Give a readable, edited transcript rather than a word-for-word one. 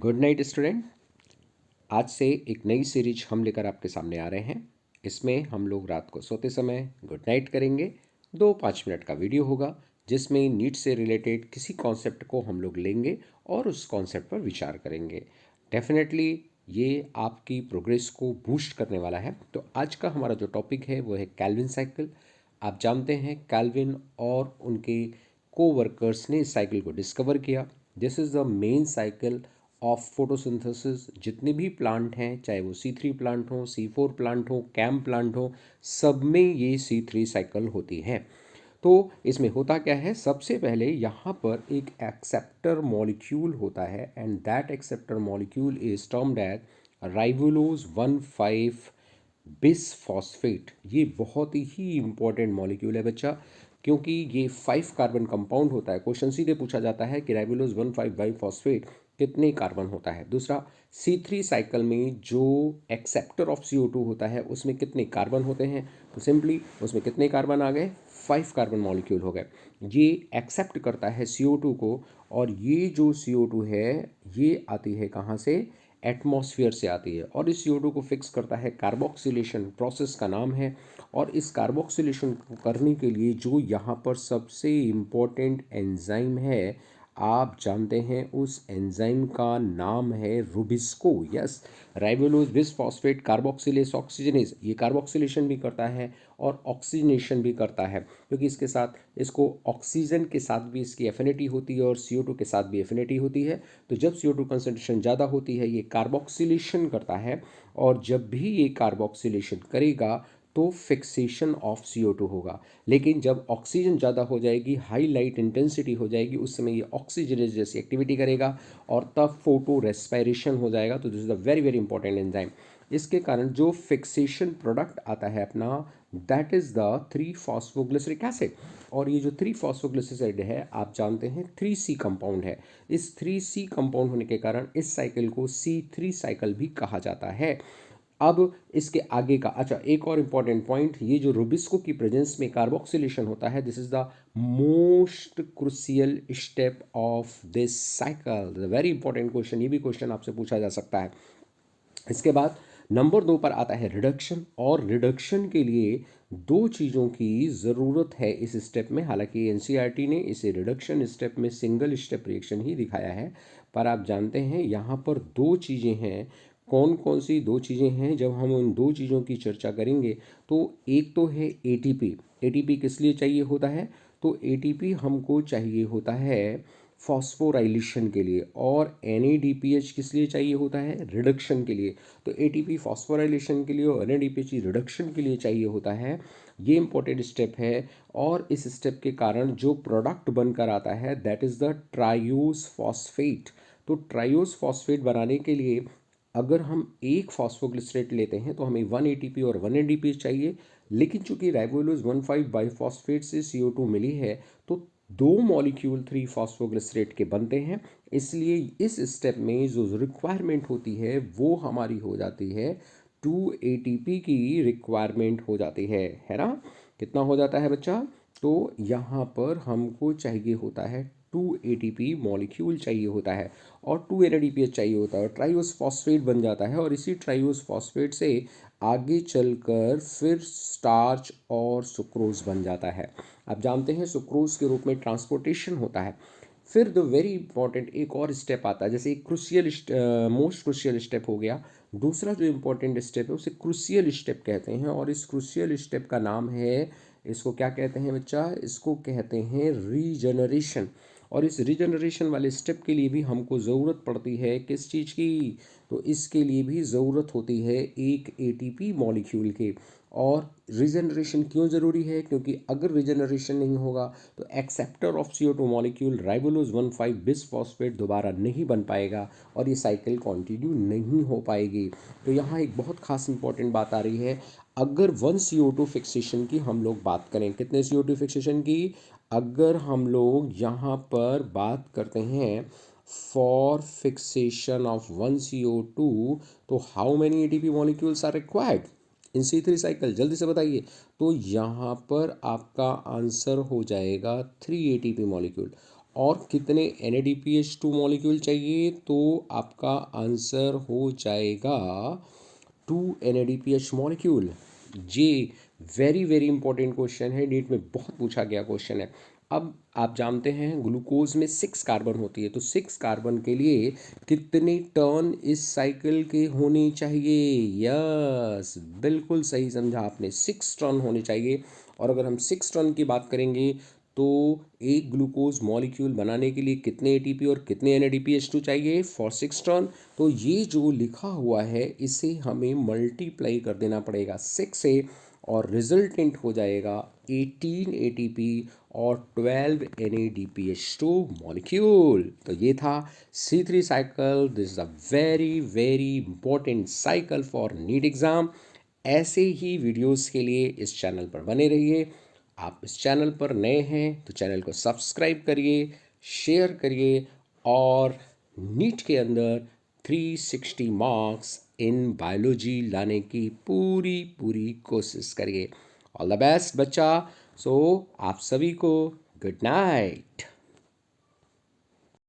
Good night student. आज से एक नई सीरीज हम लेकर आपके सामने आ रहे हैं। इसमें हम लोग रात को सोते समय गुड नाइट करेंगे। 2-5 मिनट का वीडियो होगा जिसमें नीट से रिलेटेड किसी कॉन्सेप्ट को हम लोग लेंगे और उस कॉन्सेप्ट पर विचार करेंगे। डेफिनेटली ये आपकी प्रोग्रेस को बूस्ट करने वाला है। तो आज का हमारा जो टॉपिक है वो है कैल्विन साइकिल। आप जानते हैं कैल्विन और उनके कोवर्कर्स ने इस साइकिल को डिस्कवर किया। This is the main cycle of photosynthesis. जितने भी प्लांट हैं, चाहे वो C3 प्लांट हो, C4 प्लांट हो, कैम प्लांट हो, सब में ये C3 साइकिल होती है। तो इसमें होता क्या है, सबसे पहले यहाँ पर एक एक्सेप्टर मॉलिक्यूल होता है and that acceptor molecule is termed as ribulose 1,5 bisphosphate. ये बहुत ही इंपॉर्टेंट मॉलिक्यूल है बच्चा, क्योंकि ये 5 कार्बन कंपाउंड होता है। क्वेश्चन सीधे पूछा जाता है कि राइबोलोज 1,5 बाइफॉस्फेट कितने कार्बन होता है। दूसरा, C3 साइकिल में जो एक्सेप्टर ऑफ CO2 होता है उसमें कितने कार्बन होते हैं, तो सिंपली उसमें कितने कार्बन आ गए, 5 कार्बन मॉलिक्यूल हो गए। ये एक्सेप्ट करता है CO2 को, और ये जो CO2 है ये आती है कहाँ से, एटमॉस्फेयर से आती है, और इस CO2 को फिक्स करता है कार्बोक्सिलेशन प्रोसेस का नाम है। और इस कार्बोक्सिलेशन को करने के लिए जो यहाँ पर सबसे इम्पोर्टेंट एंजाइम है, आप जानते हैं उस एंजाइम का नाम है Rubisco. Yes, राइबोलोज bisphosphate carboxylase oxygenase. ये कार्बोक्सिलेशन भी करता है और ऑक्सीजनेशन भी करता है, क्योंकि इसके साथ इसको ऑक्सीजन के साथ भी इसकी एफिनिटी होती है और CO2 के साथ भी एफिनिटी होती है। तो जब CO2 कंसनट्रेशन ज़्यादा होती है ये कार्बोक्सिलेशन करता है, और जब भी ये कार्बोक्सिलेशन करेगा तो फिक्सेशन ऑफ CO2 होगा। लेकिन जब ऑक्सीजन ज़्यादा हो जाएगी, हाई लाइट इंटेंसिटी हो जाएगी, उस समय ये ऑक्सीजनेज जैसी एक्टिविटी करेगा और तब फोटो रेस्पिरेशन हो जाएगा। तो this is a very very important enzyme. इसके कारण जो फिक्सेशन प्रोडक्ट आता है अपना, दैट इज़ द 3-फॉस्फोग्लिसरिक एसिड। और ये जो 3-फॉस्फोग्लिसराइड है, आप जानते हैं 3C कंपाउंड है। इस 3C कंपाउंड होने के कारण इस साइकिल को C3 साइकिल भी कहा जाता है। अब इसके आगे का, अच्छा एक और इम्पॉर्टेंट पॉइंट, ये जो रुबिस्को की प्रेजेंस में कार्बोक्सिलेशन होता है, this is the most crucial step of this cycle. Very important question, ये भी क्वेश्चन आपसे पूछा जा सकता है। इसके बाद नंबर 2 पर आता है रिडक्शन। और रिडक्शन के लिए 2 चीज़ों की ज़रूरत है इस स्टेप में। हालांकि NCERT ने इसे रिडक्शन स्टेप में सिंगल स्टेप रिएक्शन ही दिखाया है, पर आप जानते हैं यहाँ पर 2 चीज़ें हैं। कौन कौन सी 2 चीज़ें हैं, जब हम उन 2 चीज़ों की चर्चा करेंगे तो एक तो है ATP। ATP किस लिए चाहिए होता है, तो ATP हमको चाहिए होता है फॉस्फोराइलेशन के लिए, और NADPH किस लिए चाहिए होता है, रिडक्शन के लिए। तो ATP फॉस्फोराइलेशन के लिए और NADPH रिडक्शन के लिए चाहिए होता है। ये इंपॉर्टेंट स्टेप है, और इस स्टेप के कारण जो प्रोडक्ट बनकर आता है that is the trios phosphate. तो ट्राइयोस फॉस्फेट बनाने के लिए अगर हम एक फॉस्फोग्लिसरेट लेते हैं तो हमें 1 ATP और 1 NADPH चाहिए। लेकिन चूंकि राइबोलोज 1,5 बाइफॉस्फेट से CO2 मिली है, तो 2 मॉलिक्यूल 3-फॉस्फोग्लिसरेट के बनते हैं। इसलिए इस स्टेप में जो रिक्वायरमेंट होती है वो हमारी हो जाती है 2 ATP की रिक्वायरमेंट हो जाती है ना। कितना हो जाता है बच्चा, तो यहाँ पर हमको चाहिए होता है 2 ATP मॉलिक्यूल चाहिए होता है, और 2 NADPH चाहिए होता है, और ट्राइयोस फॉस्फेट बन जाता है। और इसी ट्राइयोस फॉस्फेट से आगे चलकर फिर स्टार्च और सुक्रोज बन जाता है। आप जानते हैं सुक्रोज के रूप में ट्रांसपोर्टेशन होता है। फिर द वेरी इंपॉर्टेंट एक और स्टेप आता है, जैसे एक क्रूशियल मोस्ट क्रूशियल स्टेप हो गया। दूसरा जो इंपॉर्टेंट स्टेप है उसे क्रूशियल स्टेप कहते हैं, और इस क्रूशियल स्टेप का नाम है, इसको क्या कहते हैं बच्चा, इसको कहते हैं रीजनरेशन। और इस रीजनरेशन वाले स्टेप के लिए भी हमको ज़रूरत पड़ती है किस चीज़ की, तो इसके लिए भी ज़रूरत होती है एक ATP मॉलिक्यूल के। और रीजनरेशन क्यों ज़रूरी है, क्योंकि अगर रीजनरेशन नहीं होगा तो acceptor of CO2 molecule राइबोलोज 1,5 bisphosphate दोबारा नहीं बन पाएगा और ये साइकिल कंटिन्यू नहीं हो पाएगी। तो यहाँ एक बहुत खास इंपॉर्टेंट बात आ रही है। अगर 1 CO2 फिक्सेशन की हम लोग बात करें, कितने CO2 फिक्सेशन की, अगर हम लोग यहाँ पर बात करते हैं फॉर फिक्सेशन ऑफ 1 CO2, तो how many ATP molecules are required in C3 cycle, जल्दी से बताइए। तो यहाँ पर आपका आंसर हो जाएगा 3 ATP मॉलिक्यूल। और कितने NADPH2 मॉलिक्यूल चाहिए, तो आपका आंसर हो जाएगा 2 NADPH मॉलिक्यूल। ये वेरी वेरी इंपॉर्टेंट क्वेश्चन है, नीट में बहुत पूछा गया क्वेश्चन है। अब आप जानते हैं ग्लूकोज में 6 कार्बन होती है, तो 6 कार्बन के लिए कितने टर्न इस साइकिल के होने चाहिए? यस, बिल्कुल सही समझा आपने, 6 टर्न होने चाहिए। और अगर हम 6 टर्न की बात करेंगे तो एक ग्लूकोज मॉलिक्यूल बनाने के लिए कितने ATP और कितने NADPH2 चाहिए फॉर 6 टर्न? तो ये जो लिखा हुआ है इसे हमें मल्टीप्लाई कर देना पड़ेगा 6 से, और रिजल्टेंट हो जाएगा 18 ATP और 12 NADPH2 मॉलिक्यूल। तो ये था C3 cycle. This is a very very important cycle for NEET exam. ऐसे ही वीडियोस के लिए इस चैनल पर बने रहिए। आप इस चैनल पर नए हैं तो चैनल को सब्सक्राइब करिए, शेयर करिए, और नीट के अंदर 360 मार्क्स इन बायोलॉजी लाने की पूरी पूरी कोशिश करिए। ऑल द बेस्ट बच्चा। सो आप सभी को गुड नाइट।